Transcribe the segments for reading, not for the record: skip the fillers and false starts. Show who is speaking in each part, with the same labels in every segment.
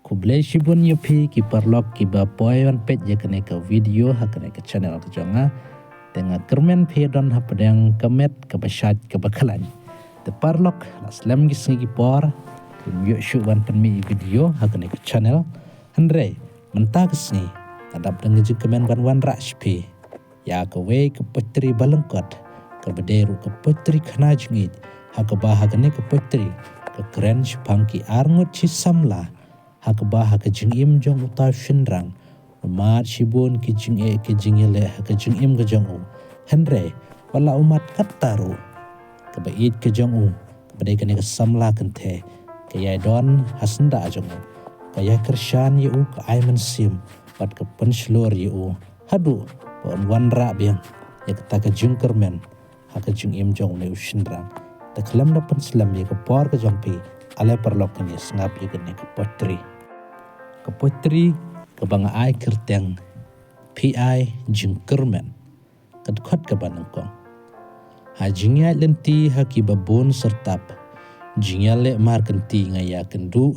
Speaker 1: Kublai shibun yupi ki parlok ki ba poyan pet je kene ke video ha kene ke channel ke jonga tengah kermen pe don ha pedang kemet ke basyat ke bakalan te parlok aslam gi singi por yuk syuban penmi video ha kene ke channel andre mentah kesni adap dengan je kemen wan rashpi ya ke we ke putri balengkot ke bederu ke putri khanajngit ha ke bah kene ke putri ke keren pangki arngut ci samla hak bah ke jingim jong uta shinrang umat shibun ke jinge ke jingile hak jingim ke jong henre wala umat kataru ke bait ke jong ke bedai ke samla kente ke yai don hasenda jong ke ya kershan yu ke aiman sim pat ke penslor yu hadu pon wanra biang ya kata ke jingkermen hak jingim jong ne shinrang te kelam da penslam ya ke por ke jong pi ale perlok ni sengap ya ke putri ke putri ke bang ai kerteng pi jingkermen kedkot ke banengkong ha jingya lenti haki babon sertap jingya le mar kenti ngaya kendu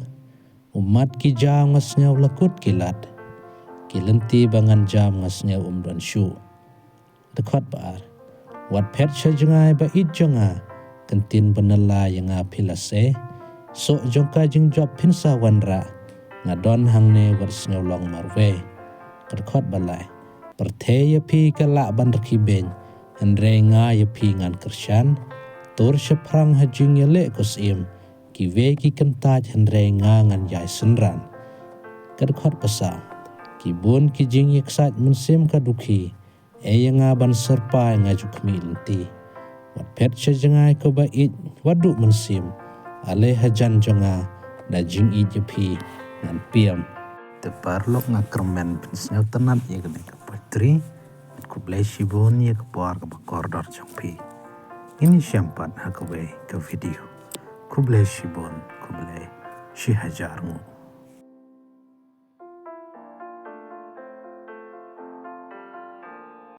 Speaker 1: umat ki jam ngasnya lakut kilat ki lenti bangan jam ngasnya don shu dekot baar wat pet sejngai ba ijanga kentin benela yang apilase so jongka jingjob pinsa wanra ngadon hangne warsnya long marwe kedkot balai perthe pi kala ban rkiben andre nga pi ngan kershan tur sheprang hajing yele kosim ki ve ki kentaj andre nga ngan jai senran kedkot pasa ki bun ki jing yeksat mensim kaduki nga ban serpa nga jukmi lenti wat pet sejengai ko bait wadu mensim ale hajan jonga da jing pi nan piam te parlok nga kermen pinsnya tenat ya kene ke putri ku blai shibun ya ke por ke bakordor jongpi ini syampat hakawe ke video ku blai shibun ku blai shi hajarmu